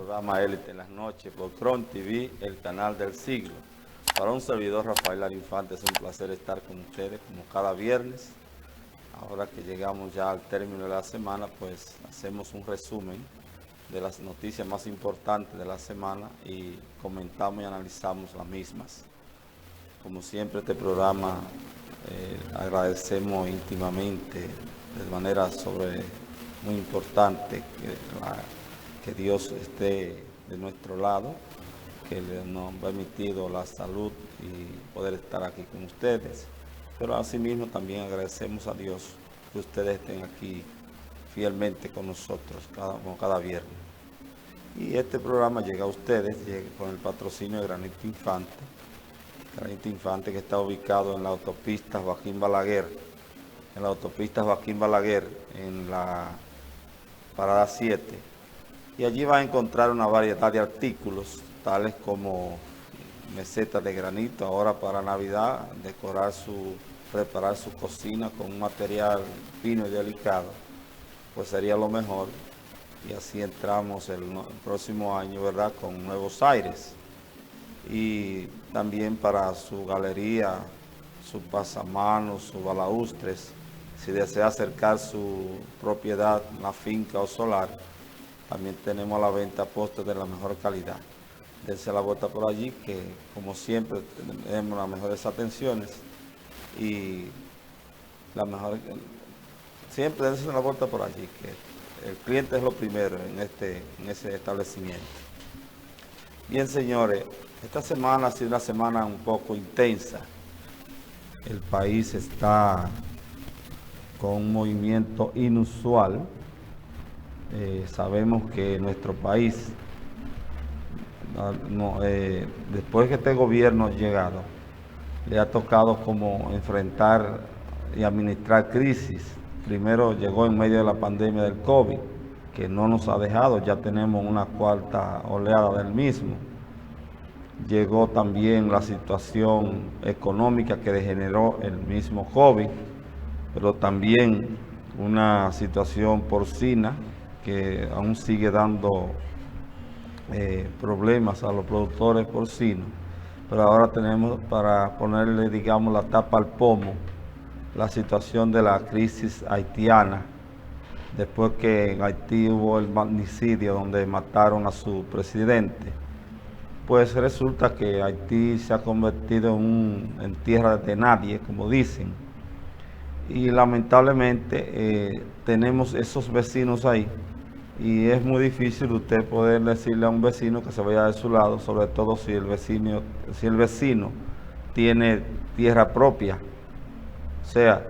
programa Élite en las noches por Cron TV, el canal del siglo. Para un servidor, Rafael Lara Infante, es un placer estar con ustedes como cada viernes. Ahora que llegamos ya al término de la semana, pues hacemos un resumen de las noticias más importantes de la semana y comentamos y analizamos las mismas. Como siempre, este programa agradecemos íntimamente, de manera muy importante, que Dios esté de nuestro lado, que nos ha permitido la salud y poder estar aquí con ustedes. Pero asimismo también agradecemos a Dios que ustedes estén aquí fielmente con nosotros como cada viernes. Y este programa llega a ustedes con el patrocinio de Granito Infante. Granito Infante, que está ubicado en la autopista Joaquín Balaguer, en la parada 7. Y allí va a encontrar una variedad de artículos, tales como mesetas de granito, ahora para Navidad, preparar su cocina con un material fino y delicado, pues sería lo mejor. Y así entramos el próximo año, ¿verdad?, con nuevos aires. Y también para su galería, sus pasamanos, sus balaustres, si desea acercar su propiedad, una finca o solar, también tenemos a la venta postes de la mejor calidad. Dense la vuelta por allí, que como siempre tenemos las mejores atenciones y siempre dense la vuelta por allí, que el cliente es lo primero en ese establecimiento. Bien, señores, esta semana ha sido una semana un poco intensa. El país está con un movimiento inusual. Sabemos que nuestro país, después que este gobierno ha llegado, le ha tocado como enfrentar y administrar crisis. Primero llegó en medio de la pandemia del COVID, que no nos ha dejado, ya tenemos una cuarta oleada del mismo. Llegó también la situación económica que degeneró el mismo COVID, pero también una situación porcina que aún sigue dando problemas a los productores porcinos. Pero ahora tenemos, para ponerle, digamos, la tapa al pomo, la situación de la crisis haitiana, después que en Haití hubo el magnicidio donde mataron a su presidente. Pues resulta que Haití se ha convertido en tierra de nadie, como dicen. Y lamentablemente tenemos esos vecinos ahí. Y es muy difícil usted poder decirle a un vecino que se vaya de su lado, sobre todo si el vecino tiene tierra propia. O sea,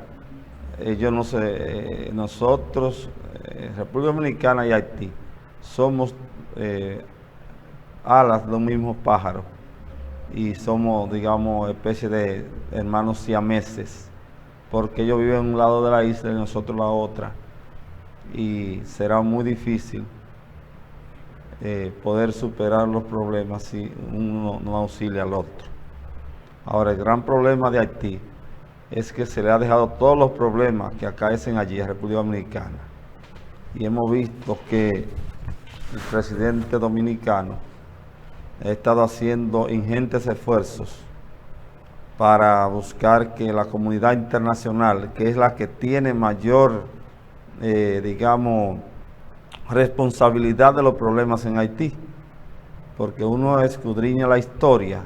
yo no sé, nosotros, República Dominicana y Haití, somos alas de un mismo pájaro y somos, digamos, especie de hermanos siameses, porque ellos viven en un lado de la isla y nosotros la otra, y será muy difícil poder superar los problemas si uno no auxilia al otro. Ahora, el gran problema de Haití es que se le ha dejado todos los problemas que acaecen allí a República Dominicana, y hemos visto que el presidente dominicano ha estado haciendo ingentes esfuerzos para buscar que la comunidad internacional, que es la que tiene mayor, digamos, responsabilidad de los problemas en Haití, porque uno escudriña la historia,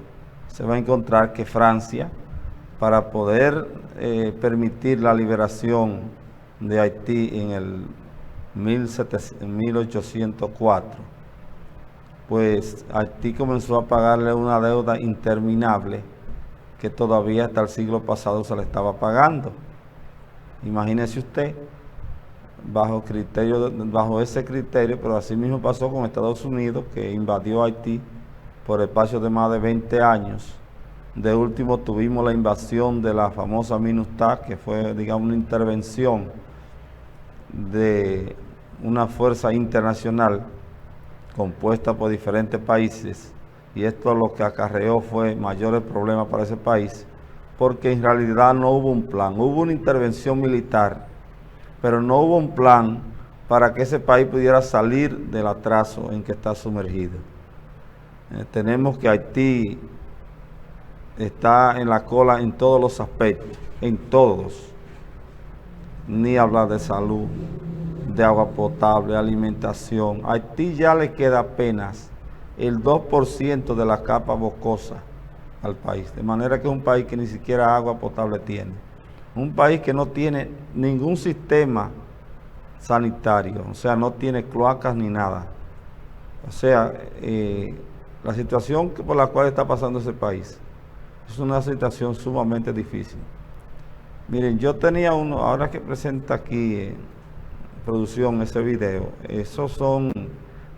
se va a encontrar que Francia, para poder permitir la liberación de Haití en el 1804, pues Haití comenzó a pagarle una deuda interminable que todavía hasta el siglo pasado se le estaba pagando. Imagínese usted, bajo ese criterio, pero así mismo pasó con Estados Unidos, que invadió Haití por espacio de más de 20 años. De último tuvimos la invasión de la famosa MINUSTAH, que fue, digamos, una intervención de una fuerza internacional compuesta por diferentes países, y esto lo que acarreó fue mayores problemas para ese país, porque en realidad no hubo un plan. Hubo una intervención militar, pero no hubo un plan para que ese país pudiera salir del atraso en que está sumergido. Tenemos que Haití está en la cola en todos los aspectos, en todos. Ni hablar de salud, de agua potable, alimentación. A Haití ya le queda apenas el 2% de la capa boscosa al país, de manera que es un país que ni siquiera agua potable tiene. Un país que no tiene ningún sistema sanitario, o sea, no tiene cloacas ni nada. O sea, la situación por la cual está pasando ese país es una situación sumamente difícil. Miren, yo tenía uno, ahora que presenta aquí en producción ese video, esos son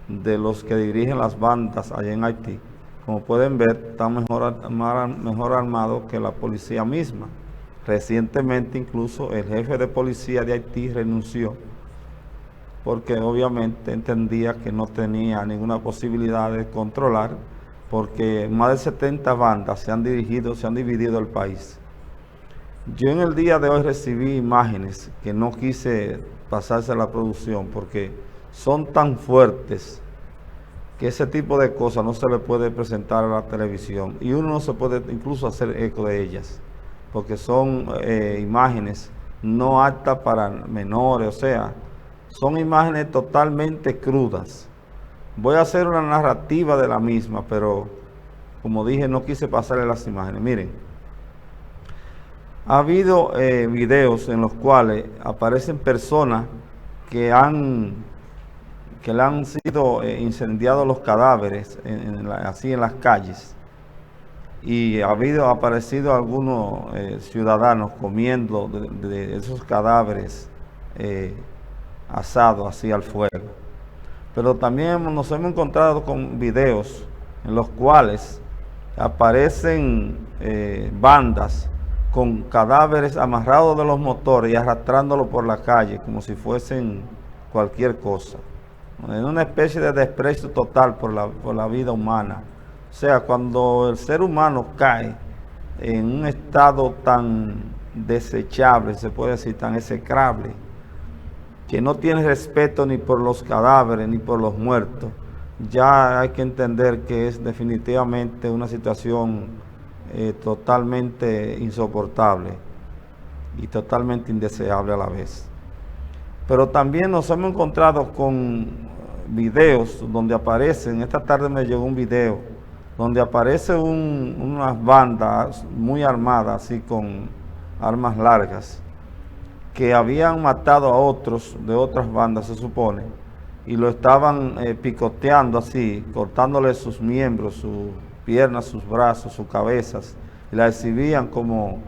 de los que dirigen las bandas allá en Haití. Como pueden ver, están mejor armados que la policía misma. Recientemente incluso el jefe de policía de Haití renunció porque obviamente entendía que no tenía ninguna posibilidad de controlar, porque más de 70 bandas se han dividido el país. Yo en el día de hoy recibí imágenes que no quise pasarse a la producción porque son tan fuertes que ese tipo de cosas no se le puede presentar a la televisión y uno no se puede incluso hacer eco de ellas porque son imágenes no aptas para menores, o sea, son imágenes totalmente crudas. Voy a hacer una narrativa de la misma, pero como dije, no quise pasarle las imágenes. Miren, ha habido videos en los cuales aparecen personas que le han sido incendiados los cadáveres así en las calles, y ha aparecido algunos ciudadanos comiendo de esos cadáveres asados así al fuego. Pero también nos hemos encontrado con videos en los cuales aparecen bandas con cadáveres amarrados de los motores y arrastrándolos por la calle como si fuesen cualquier cosa. En una especie de desprecio total por la vida humana. O sea, cuando el ser humano cae en un estado tan desechable, se puede decir, tan execrable, que no tiene respeto ni por los cadáveres ni por los muertos, ya hay que entender que es definitivamente una situación totalmente insoportable y totalmente indeseable a la vez. Pero también nos hemos encontrado con videos donde aparecen, esta tarde me llegó un video, donde aparece unas bandas muy armadas, así con armas largas, que habían matado a otros de otras bandas, se supone, y lo estaban picoteando así, cortándole sus miembros, sus piernas, sus brazos, sus cabezas, y la exhibían como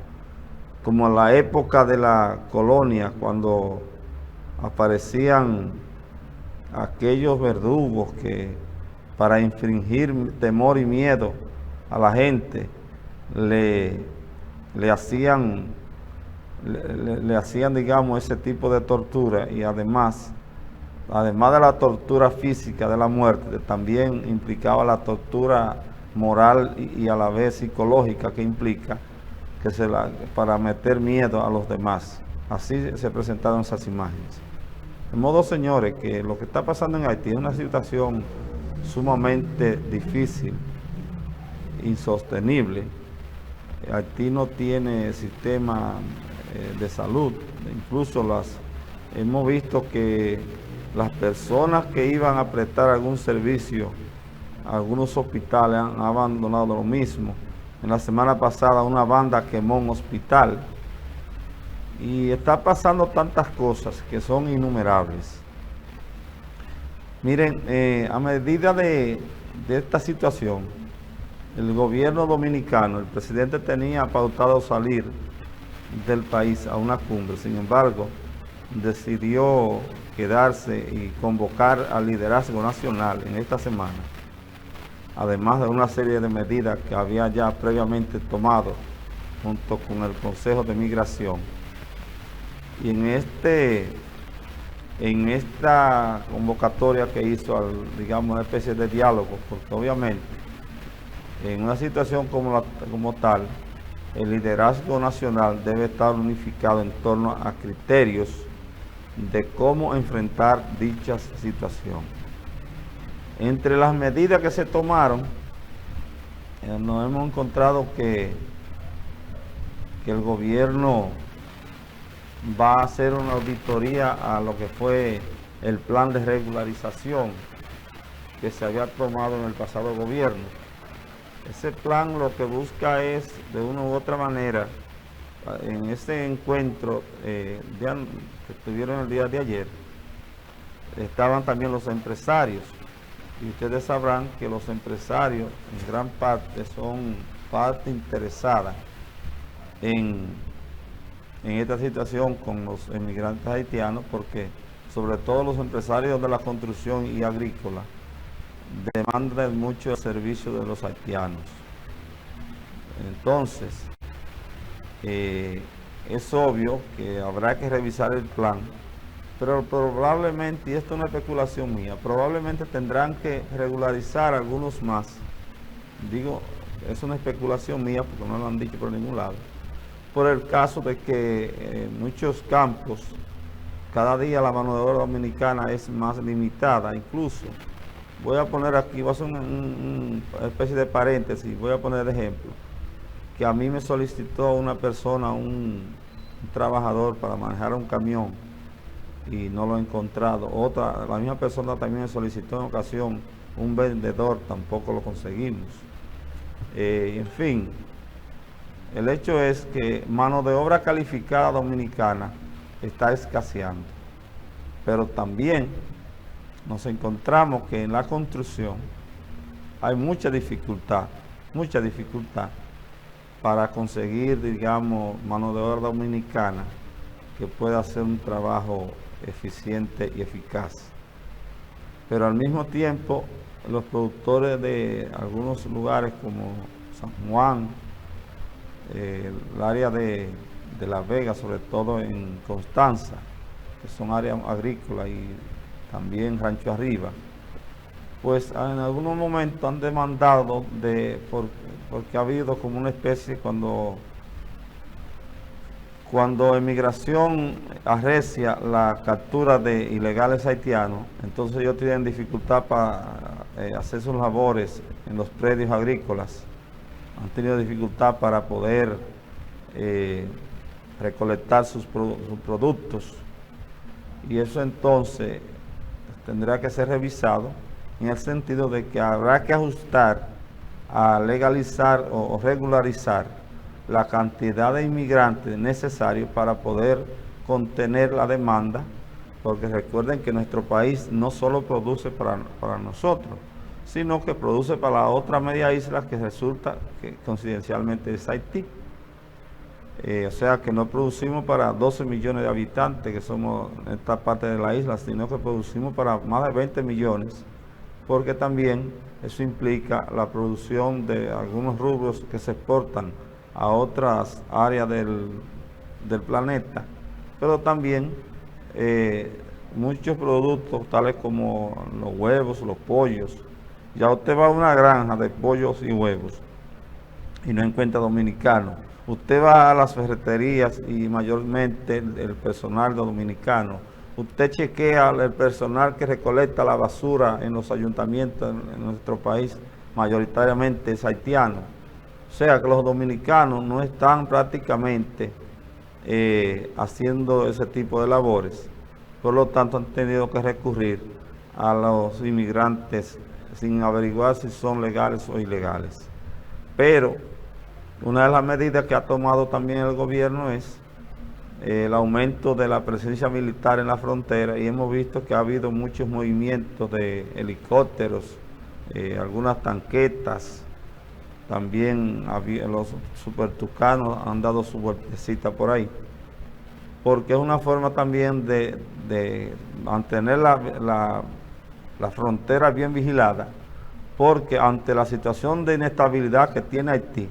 en la época de la colonia, cuando aparecían aquellos verdugos que para infringir temor y miedo a la gente le hacían, digamos, ese tipo de tortura, y además de la tortura física de la muerte, también implicaba la tortura moral y a la vez psicológica que implica para meter miedo a los demás. Así se presentaron esas imágenes. De modo, señores, que lo que está pasando en Haití es una situación sumamente difícil, insostenible. Haití no tiene sistema de salud, incluso hemos visto que las personas que iban a prestar algún servicio a algunos hospitales han abandonado lo mismo. En la semana pasada una banda quemó un hospital y está pasando tantas cosas que son innumerables. Miren, a medida de esta situación, el gobierno dominicano, el presidente tenía pautado salir del país a una cumbre, sin embargo, decidió quedarse y convocar al liderazgo nacional en esta semana, además de una serie de medidas que había ya previamente tomado junto con el Consejo de Migración. Y en esta convocatoria que hizo, digamos, una especie de diálogo, porque obviamente en una situación como tal, el liderazgo nacional debe estar unificado en torno a criterios de cómo enfrentar dicha situación. Entre las medidas que se tomaron, nos hemos encontrado que el gobierno va a hacer una auditoría a lo que fue el plan de regularización que se había tomado en el pasado gobierno. Ese plan lo que busca es, de una u otra manera, en ese encuentro que tuvieron el día de ayer, estaban también los empresarios. Y ustedes sabrán que los empresarios en gran parte son parte interesada en esta situación con los emigrantes haitianos, porque sobre todo los empresarios de la construcción y agrícola demandan mucho el servicio de los haitianos. Entonces, es obvio que habrá que revisar el plan, pero probablemente, y esto es una especulación mía, probablemente tendrán que regularizar algunos más. Digo, es una especulación mía porque no lo han dicho por ningún lado, por el caso de que en muchos campos cada día la mano de obra dominicana es más limitada. Incluso voy a poner aquí, voy a hacer una especie de paréntesis, voy a poner de ejemplo, que a mí me solicitó una persona, un trabajador para manejar un camión y no lo he encontrado. La misma persona también me solicitó en ocasión un vendedor, tampoco lo conseguimos. En fin, el hecho es que mano de obra calificada dominicana está escaseando, pero también nos encontramos que en la construcción hay mucha dificultad para conseguir, digamos, mano de obra dominicana que pueda hacer un trabajo eficiente y eficaz. Pero al mismo tiempo, los productores de algunos lugares como San Juan, el área de La Vega, sobre todo en Constanza, que son áreas agrícolas, y también Rancho Arriba, pues en algunos momentos han demandado porque ha habido como una especie, cuando emigración arrecia la captura de ilegales haitianos, entonces ellos tienen dificultad para hacer sus labores en los predios agrícolas, han tenido dificultad para poder recolectar sus productos, y eso entonces tendrá que ser revisado en el sentido de que habrá que ajustar a legalizar o regularizar la cantidad de inmigrantes necesarios para poder contener la demanda, porque recuerden que nuestro país no solo produce para nosotros, sino que produce para la otra media isla que resulta que coincidencialmente es Haití. O sea que no producimos para 12 millones de habitantes que somos en esta parte de la isla, sino que producimos para más de 20 millones, porque también eso implica la producción de algunos rubros que se exportan a otras áreas del planeta, pero también muchos productos tales como los huevos, los pollos. Ya usted va a una granja de pollos y huevos y no encuentra dominicanos. Usted va a las ferreterías y mayormente el personal dominicano. Usted chequea el personal que recolecta la basura en los ayuntamientos en nuestro país, mayoritariamente es haitiano. O sea que los dominicanos no están prácticamente haciendo ese tipo de labores. Por lo tanto, han tenido que recurrir a los inmigrantes sin averiguar si son legales o ilegales. Pero una de las medidas que ha tomado también el gobierno es el aumento de la presencia militar en la frontera, y hemos visto que ha habido muchos movimientos de helicópteros, algunas tanquetas, también los supertucanos han dado su vueltecita por ahí, porque es una forma también de mantener la frontera bien vigilada, porque ante la situación de inestabilidad que tiene Haití,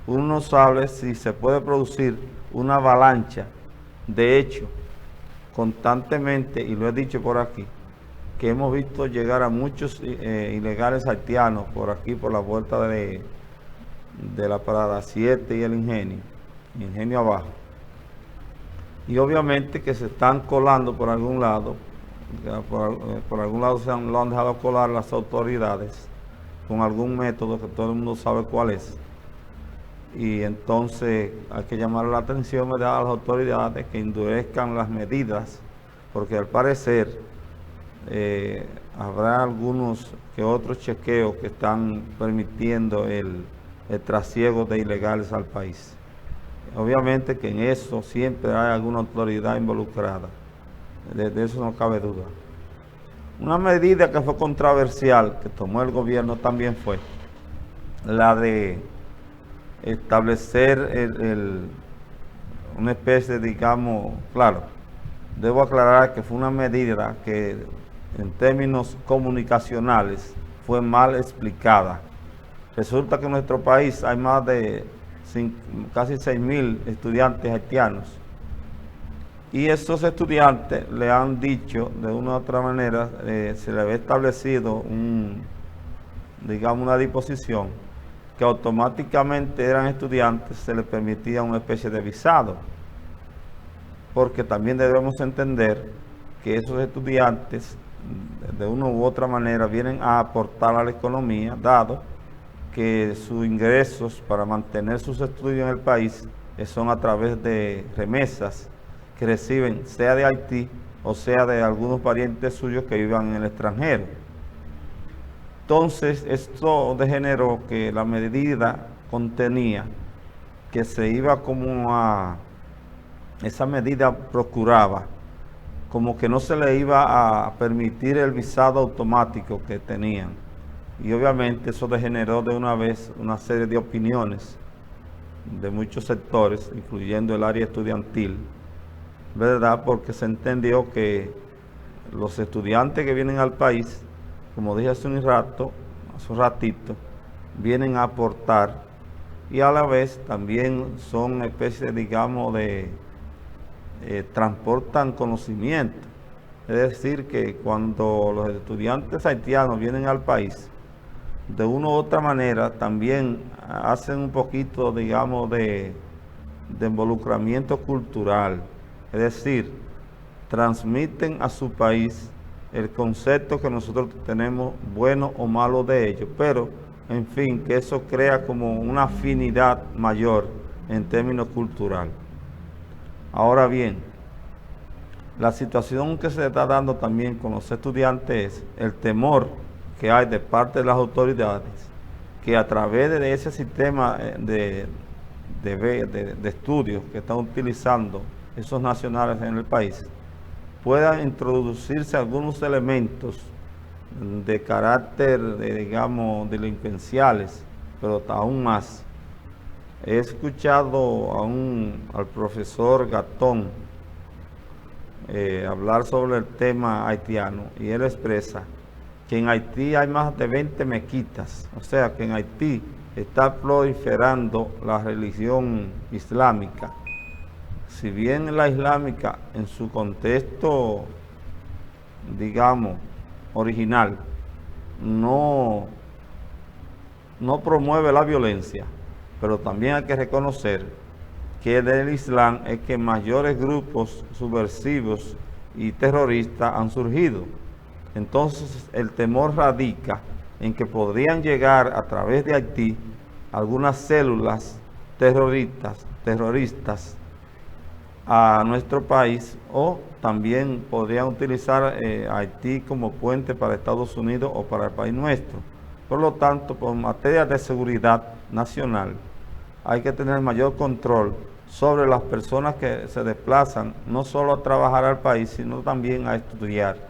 uno no sabe si se puede producir una avalancha. De hecho, constantemente, y lo he dicho por aquí, que hemos visto llegar a muchos ilegales haitianos por aquí, por la vuelta de la Parada 7 y el Ingenio abajo. y obviamente que se están colando por algún lado, por algún lado lo han dejado colar las autoridades con algún método que todo el mundo sabe cuál es. Y entonces hay que llamar la atención, ¿verdad?, a las autoridades que endurezcan las medidas, porque al parecer habrá algunos que otros chequeos que están permitiendo el trasiego de ilegales al país. Obviamente que en eso siempre hay alguna autoridad involucrada, de eso no cabe duda. Una medida que fue controversial, que tomó el gobierno también fue la de establecer una especie, digamos, claro, debo aclarar que fue una medida que en términos comunicacionales fue mal explicada. Resulta que en nuestro país hay más de casi 6.000 estudiantes haitianos, y esos estudiantes le han dicho de una u otra manera, se le había establecido digamos, una disposición que automáticamente eran estudiantes, se les permitía una especie de visado, porque también debemos entender que esos estudiantes de una u otra manera vienen a aportar a la economía, dado que sus ingresos para mantener sus estudios en el país son a través de remesas que reciben, sea de Haití o sea de algunos parientes suyos que vivan en el extranjero. Entonces, esto degeneró que la medida contenía que se iba esa medida procuraba como que no se le iba a permitir el visado automático que tenían. Y obviamente eso degeneró de una vez una serie de opiniones de muchos sectores, incluyendo el área estudiantil, ¿verdad? Porque se entendió que los estudiantes que vienen al país, como dije hace un ratito, vienen a aportar y a la vez también son especies, digamos, transportan conocimiento. Es decir, que cuando los estudiantes haitianos vienen al país, de una u otra manera también hacen un poquito, digamos, de involucramiento cultural. Es decir, transmiten a su país el concepto que nosotros tenemos, bueno o malo de ellos, pero en fin, que eso crea como una afinidad mayor en términos culturales. Ahora bien, la situación que se está dando también con los estudiantes es el temor que hay de parte de las autoridades, que a través de ese sistema de estudios que están utilizando esos nacionales en el país, puedan introducirse algunos elementos de carácter, digamos, delincuenciales, pero aún más. He escuchado al profesor Gatón hablar sobre el tema haitiano, y él expresa que en Haití hay más de 20 mezquitas, o sea que en Haití está proliferando la religión islámica. Si bien la islámica en su contexto, digamos, original, no promueve la violencia, pero también hay que reconocer que del Islam es que mayores grupos subversivos y terroristas han surgido. Entonces el temor radica en que podrían llegar a través de Haití algunas células terroristas a nuestro país, o también podrían utilizar Haití como puente para Estados Unidos o para el país nuestro. Por lo tanto, por materia de seguridad nacional, hay que tener mayor control sobre las personas que se desplazan, no solo a trabajar al país, sino también a estudiar.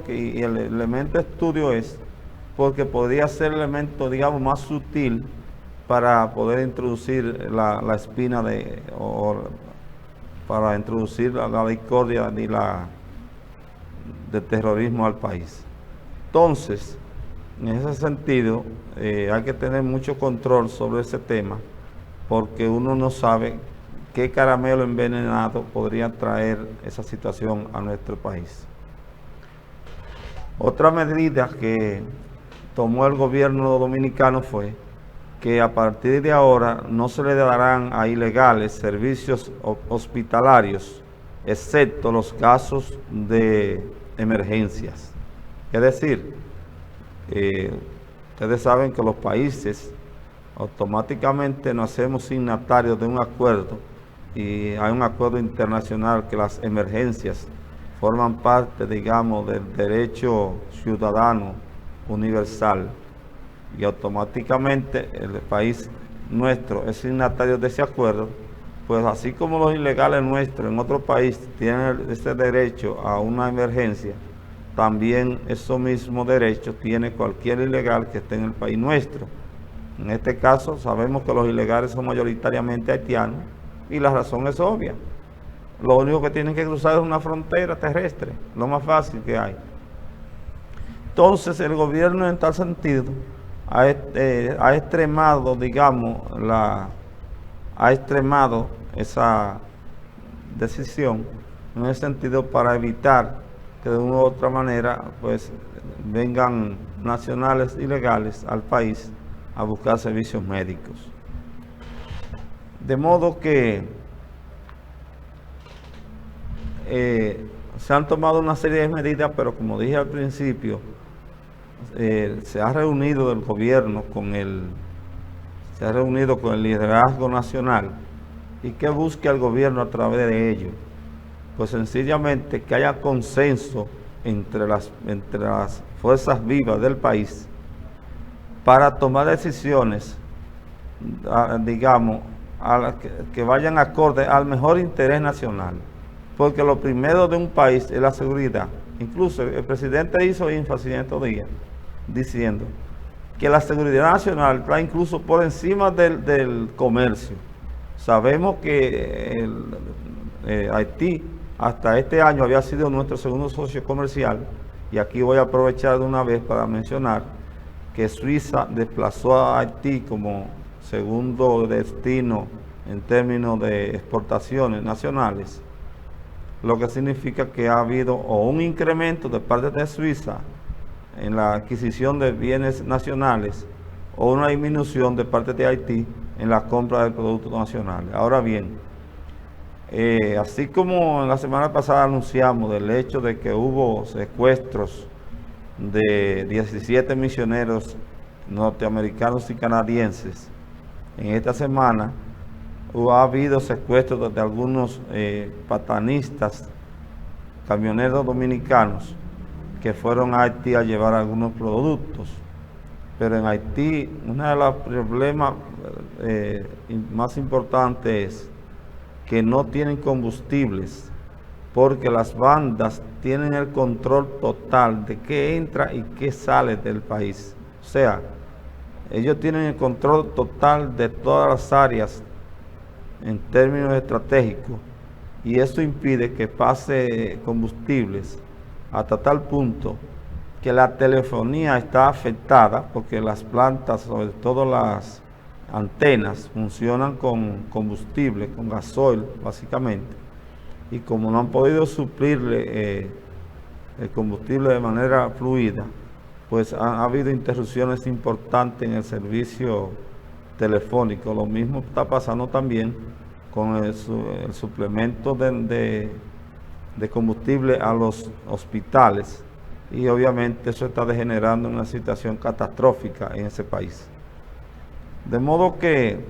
Y el elemento de estudio es porque podría ser el elemento, digamos, más sutil para poder introducir la espina para introducir la discordia y de terrorismo al país. Entonces, en ese sentido, hay que tener mucho control sobre ese tema, porque uno no sabe qué caramelo envenenado podría traer esa situación a nuestro país. Otra medida que tomó el gobierno dominicano fue que a partir de ahora no se le darán a ilegales servicios hospitalarios excepto los casos de emergencias. Es decir, ustedes saben que los países automáticamente nos hacemos signatarios de un acuerdo, y hay un acuerdo internacional que las emergencias forman parte, digamos, del derecho ciudadano universal, y automáticamente el país nuestro es signatario de ese acuerdo. Pues así como los ilegales nuestros en otro país tienen ese derecho a una emergencia, también esos mismos derechos tiene cualquier ilegal que esté en el país nuestro. En este caso sabemos que los ilegales son mayoritariamente haitianos, y la razón es obvia. Lo único que tienen que cruzar es una frontera terrestre, lo más fácil que hay. Entonces el gobierno en tal sentido ha extremado, digamos, ha extremado esa decisión en ese sentido para evitar que de una u otra manera pues vengan nacionales ilegales al país a buscar servicios médicos. De modo que se han tomado una serie de medidas, pero como dije al principio, se ha reunido el gobierno con el liderazgo nacional. ¿Y qué busca el gobierno a través de ello? Pues sencillamente que haya consenso entre las fuerzas vivas del país para tomar decisiones, digamos, que vayan acorde al mejor interés nacional. Porque lo primero de un país es la seguridad. Incluso el presidente hizo énfasis en estos días diciendo que la seguridad nacional está incluso por encima del comercio. Sabemos que Haití hasta este año había sido nuestro segundo socio comercial, y aquí voy a aprovechar de una vez para mencionar que Suiza desplazó a Haití como segundo destino en términos de exportaciones nacionales, lo que significa que ha habido o un incremento de parte de Suiza en la adquisición de bienes nacionales, o una disminución de parte de Haití en la compra de productos nacionales. Ahora bien, así como en la semana pasada anunciamos del hecho de que hubo secuestros de 17 misioneros norteamericanos y canadienses, en esta semana ha habido secuestros de algunos patanistas, camioneros dominicanos, que fueron a Haití a llevar algunos productos. Pero en Haití, uno de los problemas más importantes es que no tienen combustibles, porque las bandas tienen el control total de qué entra y qué sale del país. O sea, ellos tienen el control total de todas las áreas en términos estratégicos, y eso impide que pase combustibles, hasta tal punto que la telefonía está afectada, porque las plantas, sobre todo las antenas, funcionan con combustible, con gasoil básicamente, y como no han podido suplirle el combustible de manera fluida, pues ha habido interrupciones importantes en el servicio telefónico. Lo mismo está pasando también con el suplemento de combustible a los hospitales, y obviamente eso está degenerando una situación catastrófica en ese país. De modo que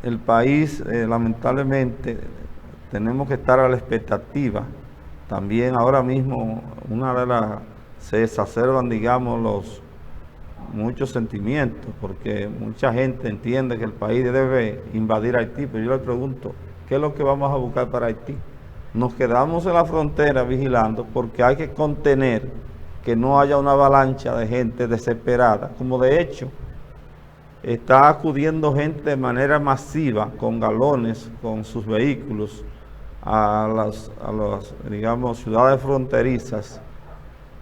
el país, lamentablemente, tenemos que estar a la expectativa. También ahora mismo se exacerban, digamos, muchos sentimientos, porque mucha gente entiende que el país debe invadir Haití, pero yo le pregunto, ¿qué es lo que vamos a buscar para Haití? Nos quedamos en la frontera vigilando, porque hay que contener que no haya una avalancha de gente desesperada, como de hecho está acudiendo gente de manera masiva con galones, con sus vehículos, a las digamos, ciudades fronterizas,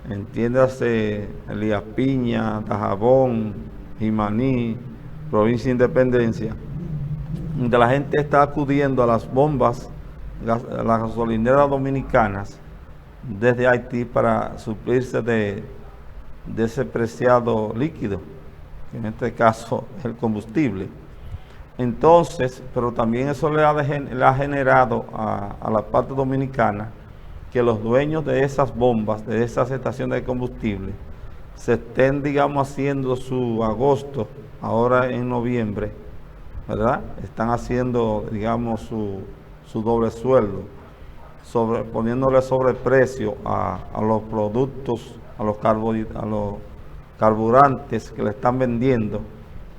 entiéndase Elías Piña, Dajabón, Jimaní, Provincia de Independencia, donde la gente está acudiendo a las bombas, las gasolineras dominicanas desde Haití para suplirse de ese preciado líquido, que en este caso es el combustible. Entonces, pero también eso le ha generado a la parte dominicana que los dueños de esas bombas, de esas estaciones de combustible, se estén, digamos, haciendo su agosto, ahora en noviembre, ¿verdad? Están haciendo, digamos, su doble sueldo, poniéndole sobreprecio a los productos, a los carburantes que le están vendiendo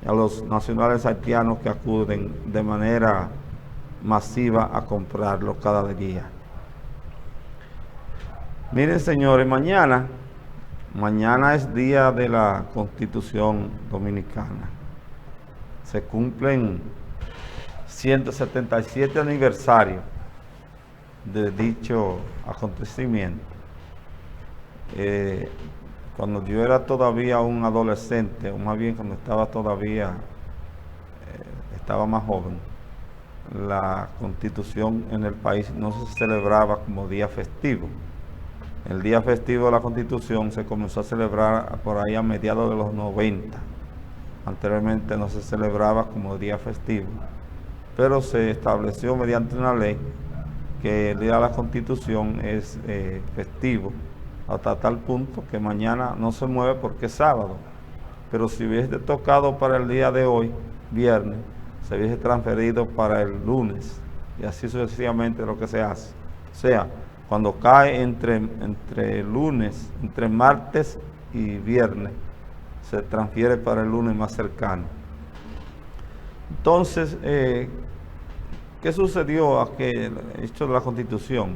a los nacionales haitianos que acuden de manera masiva a comprarlo cada día. Miren, señores, mañana es día de la Constitución Dominicana. Se cumplen 177 aniversarios de dicho acontecimiento. Cuando yo era todavía un adolescente, o más bien cuando estaba más joven, la Constitución en el país no se celebraba como día festivo. El día festivo de la Constitución se comenzó a celebrar por ahí a mediados de los 90. Anteriormente no se celebraba como día festivo, pero se estableció mediante una ley que el día de la Constitución es festivo, hasta tal punto que mañana no se mueve porque es sábado, pero si hubiese tocado para el día de hoy, viernes, se hubiese transferido para el lunes, y así sucesivamente lo que se hace. O sea, cuando cae entre martes y viernes, se transfiere para el lunes más cercano. Entonces, ¿qué sucedió a que hecho la Constitución?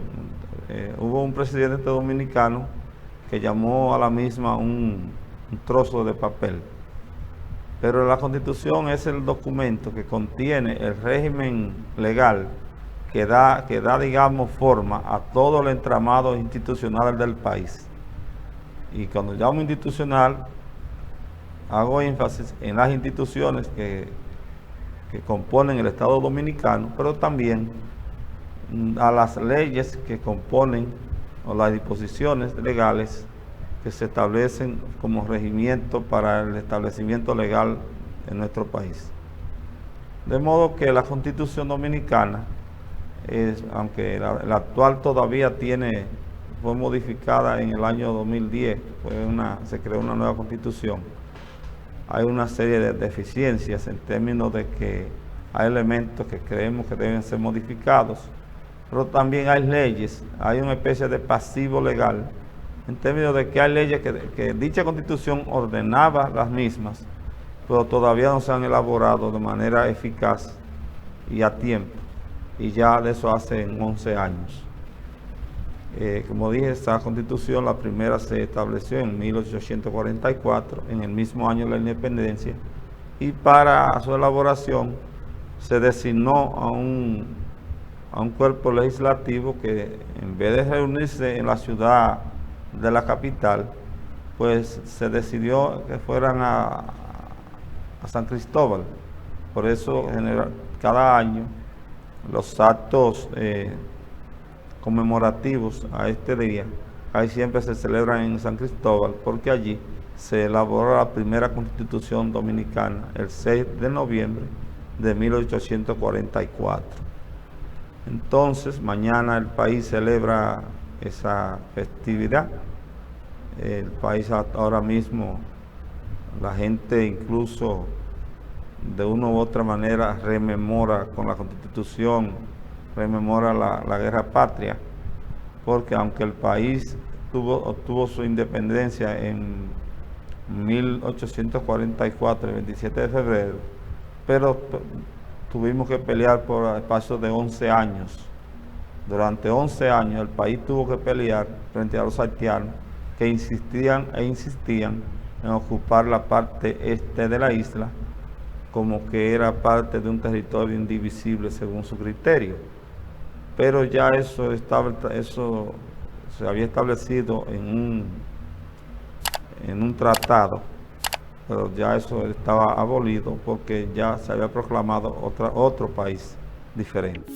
Hubo un presidente dominicano que llamó a la misma un trozo de papel. Pero la Constitución es el documento que contiene el régimen legal que da, digamos, forma a todo el entramado institucional del país. Y cuando llamo institucional, hago énfasis en las instituciones que componen el Estado Dominicano, pero también a las leyes que componen o las disposiciones legales que se establecen como regimiento para el establecimiento legal en nuestro país. De modo que la Constitución Dominicana, aunque la actual todavía fue modificada en el año 2010, se creó una nueva Constitución, hay una serie de deficiencias en términos de que hay elementos que creemos que deben ser modificados, pero también hay leyes, hay una especie de pasivo legal, en términos de que hay leyes que dicha Constitución ordenaba las mismas, pero todavía no se han elaborado de manera eficaz y a tiempo, y ya de eso hace 11 años. Como dije, esta Constitución, la primera se estableció en 1844, en el mismo año de la independencia, y para su elaboración se designó a un cuerpo legislativo que, en vez de reunirse en la ciudad de la capital, pues se decidió que fueran a San Cristóbal. Por eso cada año los actos conmemorativos a este día, ahí siempre se celebran en San Cristóbal, porque allí se elaboró la primera Constitución Dominicana el 6 de noviembre de 1844. Entonces, mañana el país celebra esa festividad. El país ahora mismo, la gente incluso de una u otra manera rememora con la Constitución, rememora la guerra patria, porque aunque el país obtuvo su independencia en 1844, el 27 de febrero, pero tuvimos que pelear por espacio de 11 años. Durante 11 años el país tuvo que pelear frente a los haitianos que insistían en ocupar la parte este de la isla como que era parte de un territorio indivisible según su criterio. Pero ya eso se había establecido en un tratado, pero ya eso estaba abolido porque ya se había proclamado otro país diferente.